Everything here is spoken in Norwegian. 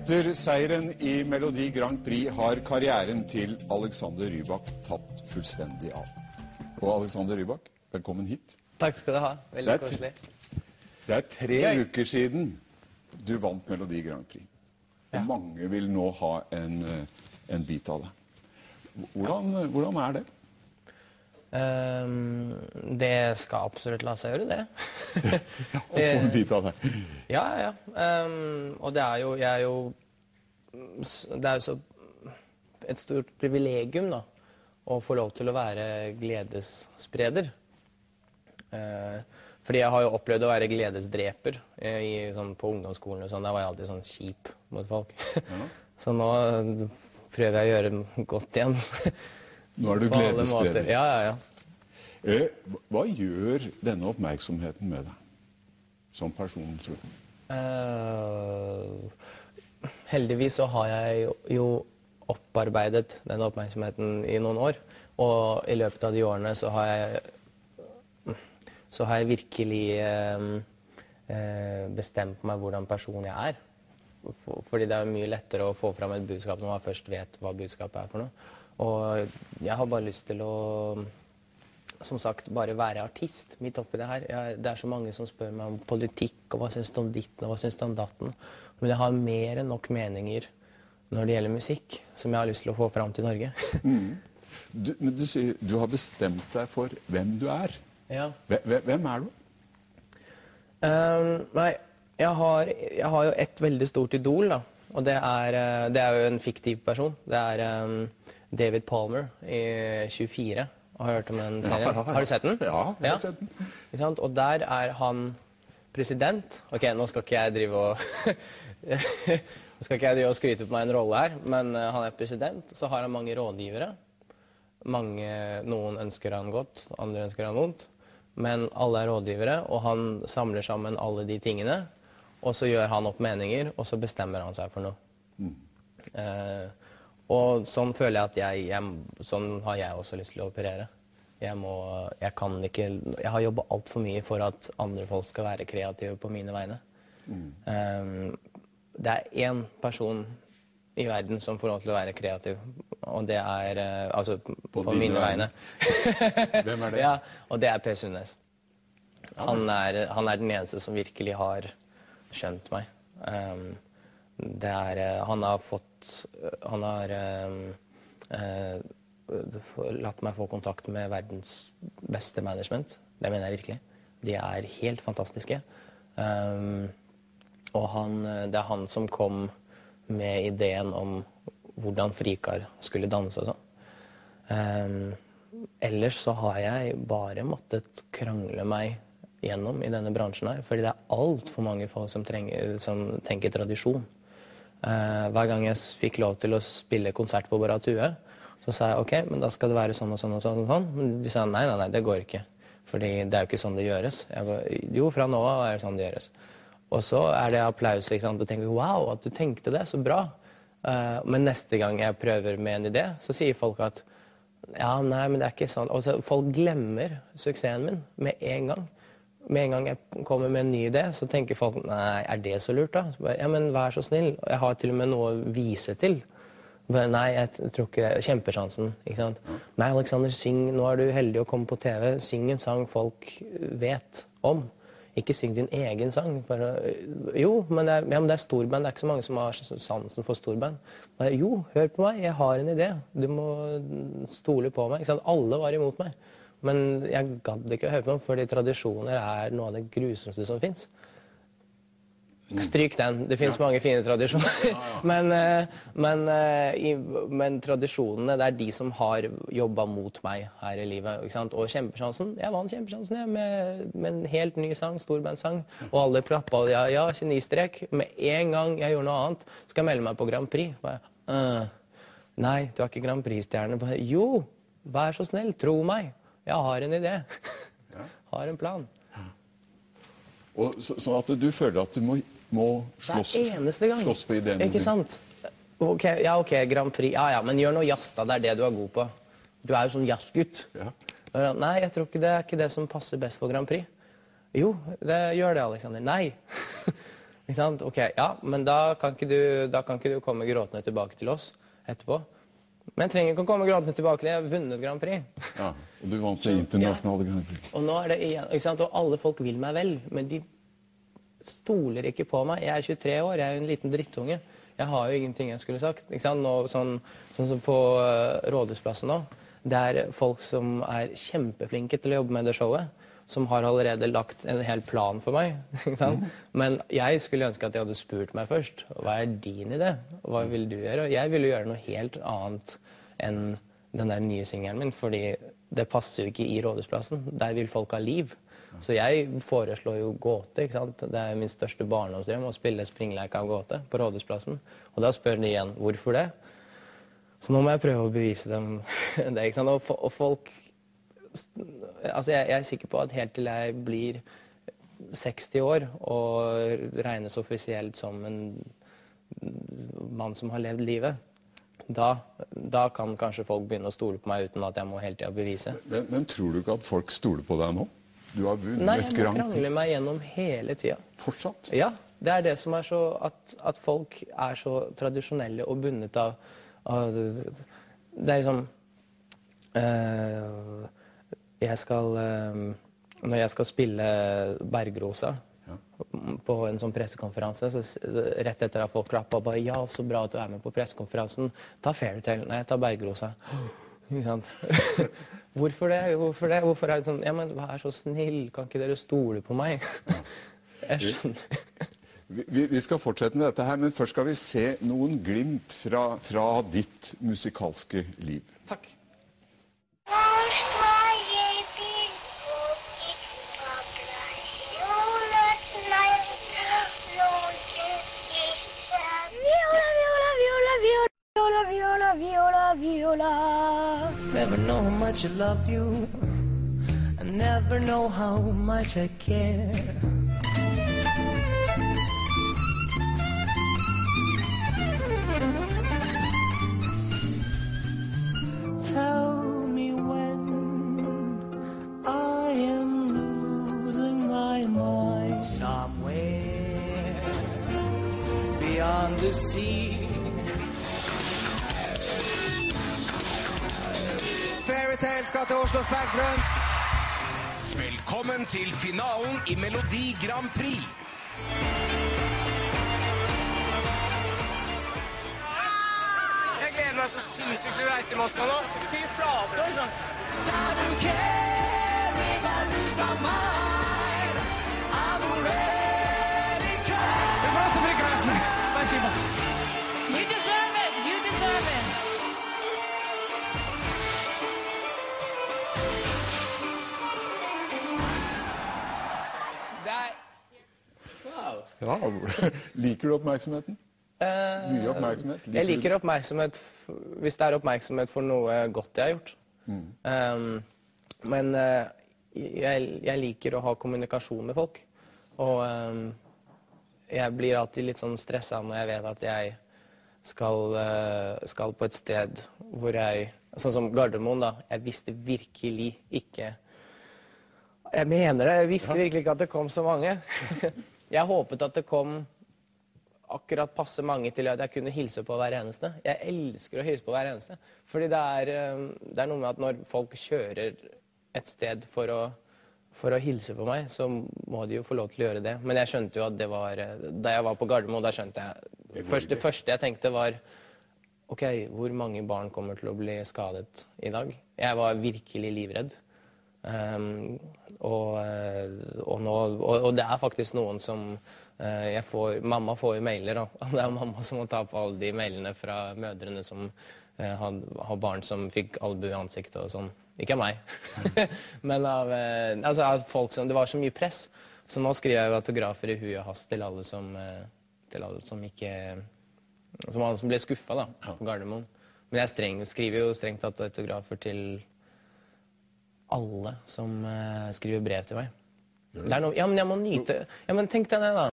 Etter seieren i Melodi Grand Prix har karrieren til Alexander Rybak tatt fullstendig av. Og Alexander Rybak, velkommen hit. Takk skal du ha. Veldig koselig. Det er 3 uker siden du vant Melodi Grand Prix. Og mange vil nå ha en bit av det. Hvordan er det? Det skal absolutt la seg gjøre, det. Ja, å få en bit av det. Ja. Og det er jo så et stort privilegium da, å få lov til å være gledesspreder. Fordi jeg har jo opplevd å være gledesdreper på ungdomsskolen og sånn. Der var jeg alltid sånn kjip mot folk. Så nå prøver jeg å gjøre godt igjen. Nå er du gledesspreder. Ja. Hva gjør denne oppmerksomheten med deg som person, tror du? Heldigvis så har jeg jo opparbeidet denne oppmerksomheten i noen år. Og i løpet av de årene så har jeg virkelig bestemt meg hvordan person jeg er. Fordi det er mye lettere å få fram et budskap når man først vet hva budskapet er for noe. Og jeg har bare lyst til å, som sagt, bare være artist midt oppi det her. Det er så mange som spør meg om politikk, og hva synes du om ditten, og hva synes du om datten. Men jeg har mer enn nok meninger når det gjelder musikk, som jeg har lyst til å få fram til Norge. Men du sier, du har bestemt deg for hvem du er. Ja. Hvem er du? Nei, jeg har jo et veldig stort idol, da. Og det er jo en fiktiv person. Det er David Palmer i 24. Har du hørt om den serien? Ja. Har du sett den? Ja, jeg har sett den. Og der er han president. Ok, nå skal ikke jeg drive og skryte på meg en rolle her, men han er president. Så har han mange rådgivere. Noen ønsker han godt, andre ønsker han vondt. Men alle er rådgivere, og han samler sammen alle de tingene. Og så gjør han opp meninger, og så bestemmer han seg for noe. Og sånn føler jeg at sånn har jeg også lyst til å operere. Jeg har jobbet alt for mye for at andre folk skal være kreative på mine vegne. Det er én person i verden som får lov til å være kreativ, og det er, altså på mine vegne. Hvem er det? Ja, og det er Per Sundnes. Han er den eneste som virkelig har skjønt meg. Han har latt meg få kontakt med verdens beste management. Det mener jeg virkelig. De er helt fantastiske. Og det er han som kom med ideen om hvordan Frikar skulle danse og sånn. Ellers så har jeg bare måttet krangle meg gjennom i denne bransjen her, fordi det er alt for mange folk som tenker tradisjon. Hver gang jeg fikk lov til å spille konsert på Baratue, så sa jeg, ok, men da skal det være sånn og sånn og sånn og sånn. Men de sa, nei, det går ikke, fordi det er jo ikke sånn det gjøres. Jeg ba, jo, fra nå av er det sånn det gjøres. Og så er det applaus, ikke sant, og tenker, wow, at du tenkte det, så bra. Men neste gang jeg prøver med en idé, så sier folk at, ja, nei, men det er ikke sånn. Og så folk glemmer suksessen min med en gang. Med en gang jeg kommer med en ny idé, så tenker folk, nei, er det så lurt da? Ja, men vær så snill. Jeg har til og med noe å vise til. Nei, jeg tror ikke det. Kjempesjansen, ikke sant? Nei, Alexander, syng. Nå er du heldig å komme på TV. Syng en sang folk vet om. Ikke syng din egen sang. Jo, men det er storband. Det er ikke så mange som har sansen for storband. Jo, hør på meg. Jeg har en idé. Du må stole på meg. Ikke sant? Alle var imot meg. Men jeg gadd ikke å høre på dem, fordi tradisjoner er noe av det grusomste som finnes. Stryk den. Det finnes mange fine tradisjoner. Men tradisjonene, det er de som har jobbet mot meg her i livet. Ikke sant? Og Kjempesjansen, jeg vant Kjempesjansen med en helt ny sang, storbandsang. Og alle klappet, ja, genistrek. Med en gang jeg gjorde noe annet, skal jeg melde meg på Grand Prix. Nei, du er ikke Grand Prix-stjerne. Jo, vær så snill, tro meg. Jeg har en idé. Har en plan. Og sånn at du føler at du må slåss for ideen din. Ikke sant? Ok, Grand Prix. Ja, men gjør noe jazz da, det er det du er god på. Du er jo sånn jazzgutt. Nei, jeg tror ikke det er ikke det som passer best på Grand Prix. Jo, gjør det, Alexander. Nei. Ikke sant? Ok, ja, men da kan ikke du komme gråtende tilbake til oss etterpå. Men jeg trenger ikke å komme gråtende tilbake, jeg har vunnet Grand Prix. Ja, og du vant det internasjonale Grand Prix. Og nå det igjen, ikke sant? Og alle folk vil meg vel, men de stoler ikke på meg. Jeg 23 år, jeg jo en liten drittunge. Jeg har jo ingenting jeg skulle sagt. Ikke sant? Nå, sånn som på Rådhusplassen nå, det folk som kjempeflinke til å jobbe med det showet, som har allerede lagt en hel plan for meg. Ikke sant? Men jeg skulle ønske at de hadde spurt meg først. Hva din idé? Hva vil du gjøre? Jeg ville gjøre noe helt annet enn den der nye singelen min, fordi det passer jo ikke i Rådhusplassen. Der vil folk ha liv. Så jeg foreslår jo gåte, ikke sant? Det min største barndomsdrøm, å spille springleik av gåte på Rådhusplassen. Og da spør de igjen, hvorfor det? Så nå må jeg prøve å bevise dem det, ikke sant? Og folk... Altså jeg sikker på at helt til jeg blir 60 år og regnes offisielt som en mann som har levd livet, da kan kanskje folk begynne å stole på meg uten at jeg må hele tiden bevise. Men tror du ikke at folk stoler på deg nå? Du har vunnet Nei, jeg må Grand Prix. krangle meg gjennom hele tiden. Fortsatt? Ja, det det som så at folk så tradisjonelle og bundet av det liksom når jeg skal spille Bergrosa på en sånn pressekonferanse, så rett etter at folk klappet og bare, ja, så bra at du med på pressekonferansen, ta Fairytale, nei, ta Bergrosa. Ikke sant? Hvorfor det? Hvorfor det sånn, ja, men vær så snill, kan ikke dere stole på meg? Jeg skjønner. Vi skal fortsette med dette her, men først skal vi se noen glimt fra ditt musikalske liv. Takk. Never know how much I love you. I never know how much I care. Tell me when I am losing my mind. Somewhere beyond the sea. Fairytale skal til Oslo Spektrum. Velkommen til finalen i Melodi Grand Prix. Jeg gleder meg så sinnssykt til å reise til Moskva nå. Fy flate, altså. Спасибо. You deserve it. You deserve it. Wow. Ja, liker du oppmerksomheten? Mye oppmerksomhet? Jeg liker oppmerksomhet hvis det oppmerksomhet for noe godt jeg har gjort. Men jeg liker å ha kommunikasjon med folk. Og jeg blir alltid litt sånn stresset når jeg vet at jeg skal på et sted hvor sånn som Gardermoen da, jeg visste virkelig ikke, jeg mener det, jeg visste virkelig ikke at det kom så mange. Jeg håpet at det kom akkurat passe mange til at jeg kunne hilse på hver eneste. Jeg elsker å hilse på hver eneste. Fordi det er noe med at når folk kjører et sted for å hilse på meg, så må de jo få lov til å gjøre det. Men jeg skjønte jo at det var, da jeg var på Gardermoen, da skjønte jeg, det første jeg tenkte var, ok, hvor mange barn kommer til å bli skadet i dag? Jeg var virkelig livredd. Og det faktisk noen som mamma får jo mailer, og det mamma som må ta på alle de mailene fra mødrene som har barn som fikk albu i ansiktet og sånn. Ikke av meg, men av folk som, det var så mye press, så nå skriver jeg jo autografer i hui og hast til alle som ble skuffet da, på Gardermoen. Men jeg skriver jo strengt tatt autografer til alle som skriver brev til meg. Det noe, ja, men jeg må nyte. Ja, men tenk deg det da.